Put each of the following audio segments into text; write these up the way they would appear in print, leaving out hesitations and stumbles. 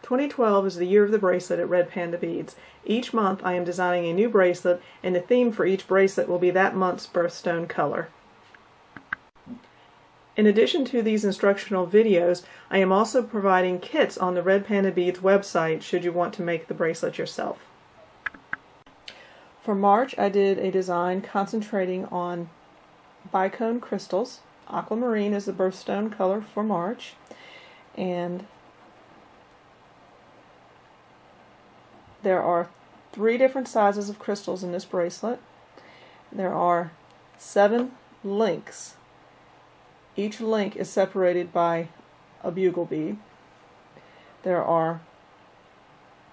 2012 is the year of the bracelet at Red Panda Beads. Each month I am designing a new bracelet, and the theme for each bracelet will be that month's birthstone color. In addition to these instructional videos, I am also providing kits on the Red Panda Beads website should you want to make the bracelet yourself. For March, I did a design concentrating on bicone crystals. Aquamarine is the birthstone color for March, and there are 3 different sizes of crystals in this bracelet. There are 7 links. Each link is separated by a bugle bead. There are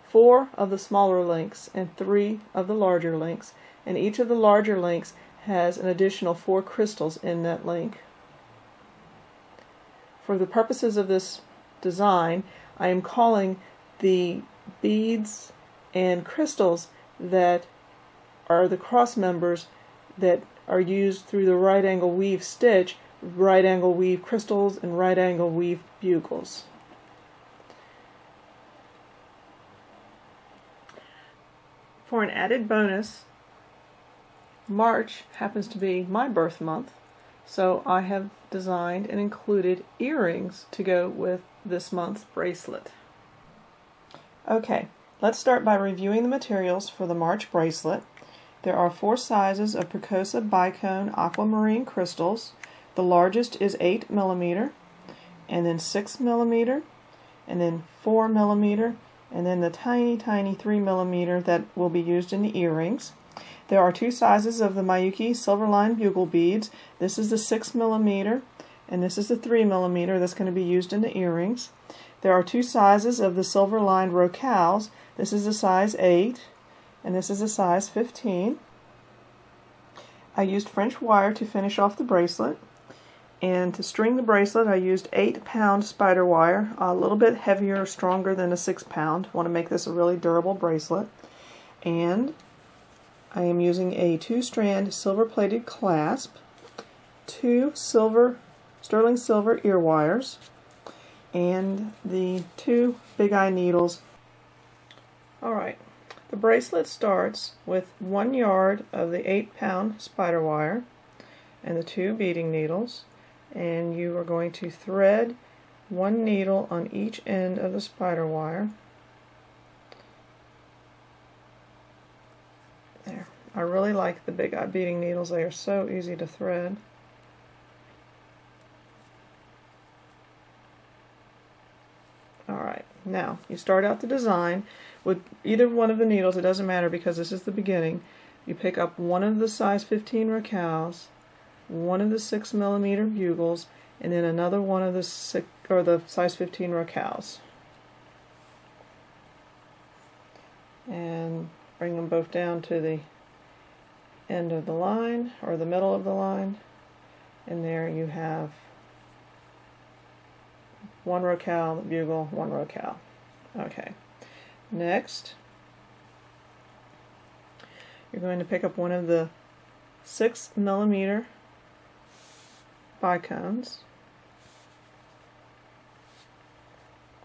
4 of the smaller links and 3 of the larger links, and each of the larger links has an additional 4 crystals in that link. For the purposes of this design, I am calling the beads and crystals that are the cross members that are used through the right angle weave stitch, right angle weave crystals and right angle weave bugles. For an added bonus, March happens to be my birth month, so I have designed and included earrings to go with this month's bracelet. Okay, let's start by reviewing the materials for the March bracelet. There are 4 sizes of Precosa Bicone Aquamarine crystals. The largest is 8 mm, and then 6 mm, and then 4 mm, and then the tiny 3 mm that will be used in the earrings. There are 2 sizes of the Miyuki Silverline bugle beads. This is the 6 mm, and this is the 3 mm that's going to be used in the earrings. There are 2 sizes of the Silverline Rocales. This is a size 8, and this is a size 15. I used French wire to finish off the bracelet, and to string the bracelet I used 8-pound spider wire, a little bit heavier, stronger than a 6-pound. I want to make this a really durable bracelet. And I am using a 2-strand silver-plated clasp, 2 sterling silver ear wires, and the 2 big eye needles. Alright, the bracelet starts with 1 yard of the 8-pound spider wire and the 2 beading needles, and you are going to thread 1 needle on each end of the spider wire. There. I really like the big eye beading needles. They are so easy to thread. Alright, now you start out the design with either one of the needles. It doesn't matter because this is the beginning. You pick up one of the size 15 Rocales, one of the 6 mm bugles, and then another one of the size 15 Rocales, and bring them both down to the end of the line, or the middle of the line, and there you have 1 Rocale, bugle, 1 Rocale. Okay, next you're going to pick up one of the 6 mm bicones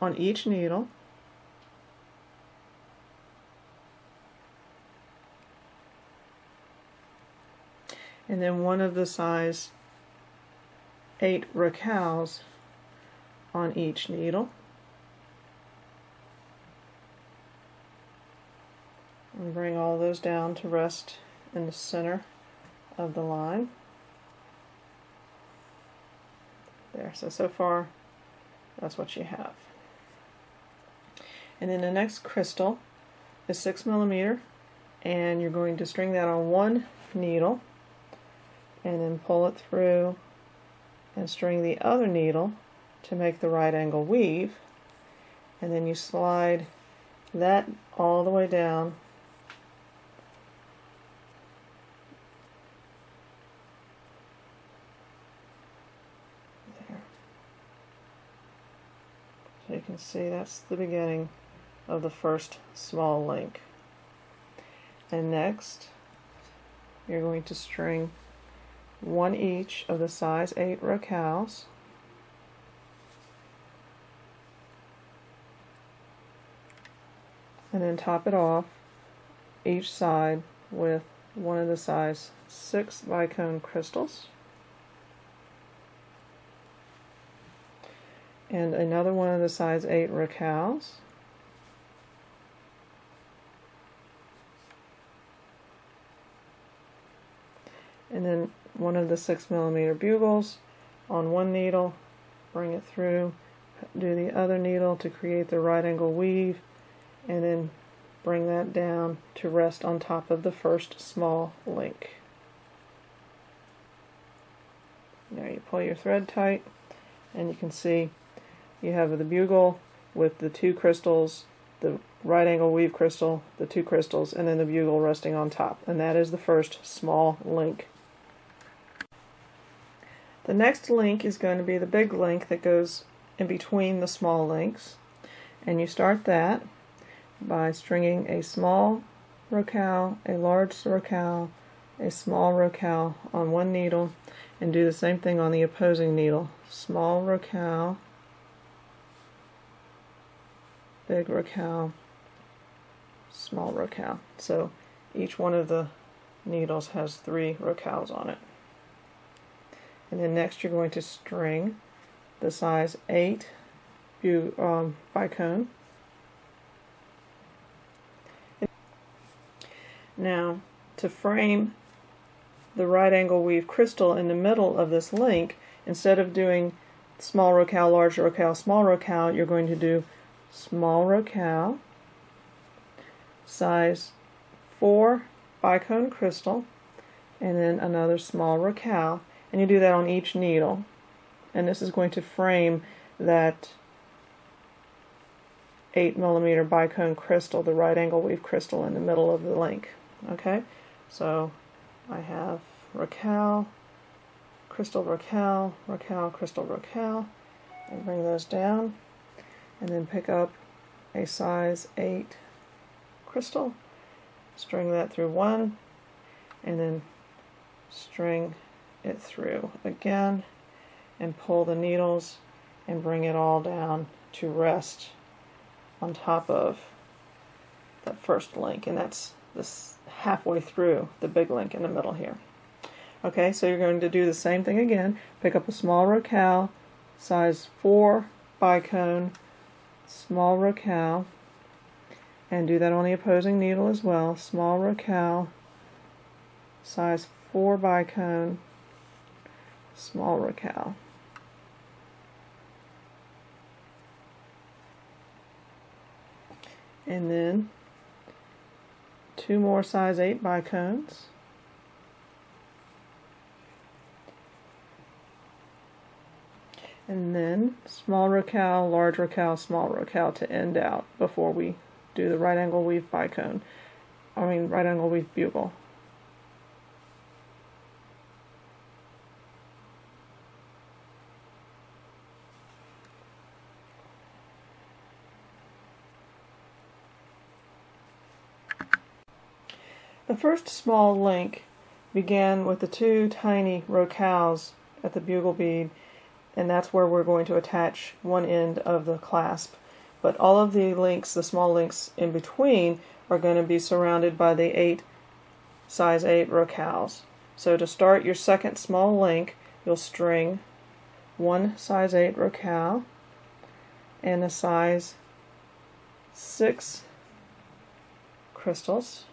on each needle, and then one of the size 8 Rocales on each needle, and bring all those down to rest in the center of the line. There, so far that's what you have. And then the next crystal is 6 mm, and you're going to string that on 1 needle and then pull it through and string the other needle to make the right angle weave, and then you slide that all the way down there. So you can see that's the beginning of the first small link. And next you're going to string 1 each of the size 8 Rocales and then top it off each side with one of the size 6 bicone crystals and another one of the size 8 rocals, and then one of the 6mm bugles on one needle, bring it through, do the other needle to create the right angle weave, and then bring that down to rest on top of the first small link. Now you pull your thread tight, and you can see you have the bugle with the 2 crystals, the right angle weave crystal, the 2 crystals, and then the bugle resting on top, and that is the first small link. The next link is going to be the big link that goes in between the small links, and you start that by stringing a small rocal, a large rocal, a small rocal on one needle, and do the same thing on the opposing needle. Small rocal, big rocal, small rocal. So each one of the needles has 3 rocals on it. And then next you're going to string the size 8 bicone. Now, to frame the right angle weave crystal in the middle of this link, instead of doing small rocal, large rocal, small rocal, you're going to do small rocal, size 4 bicone crystal, and then another small rocal, and you do that on each needle. And this is going to frame that 8mm bicone crystal, the right angle weave crystal, in the middle of the link. Okay, so I have rocal, crystal rocal, rocal, crystal rocal, and bring those down, and then pick up a size 8 crystal, string that through one, and then string it through again, and pull the needles and bring it all down to rest on top of that first link, and that's this halfway through the big link in the middle here. Okay, so you're going to do the same thing again. Pick up a small rocal, size 4 bicone, small rocal, and do that on the opposing needle as well. Small rocal, size 4 bicone, small rocal. And then 2 more size 8 bicones. And then small rocal, large rocal, small rocal to end out before we do the right angle weave bicone. Right angle weave bugle. The first small link began with the 2 tiny rocals at the bugle bead, and that's where we're going to attach one end of the clasp. But all of the links, the small links in between, are going to be surrounded by the size 8 rocals. So to start your second small link, you'll string 1 size 8 rocal and a size 6 crystals,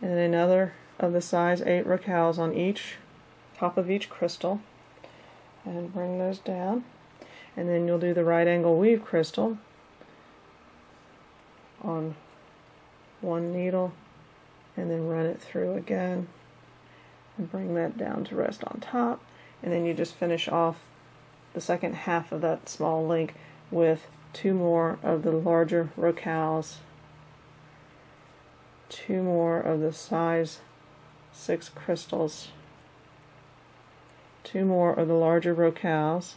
and another of the size 8 rocals on each top of each crystal, and bring those down, and then you'll do the right angle weave crystal on one needle, and then run it through again and bring that down to rest on top, and then you just finish off the second half of that small link with 2 more of the larger rocals, 2 more of the size 6 crystals, 2 more of the larger rocals,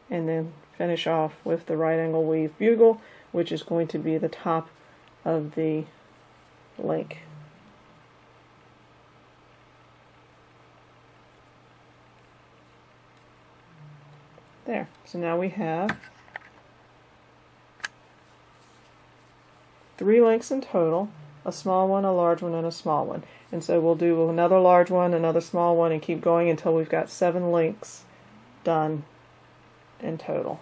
and then finish off with the right angle weave bugle, which is going to be the top of the link. There. So now we have 3 links in total, a small one, a large one, and a small one. And so we'll do another large one, another small one, and keep going until we've got 7 links done in total.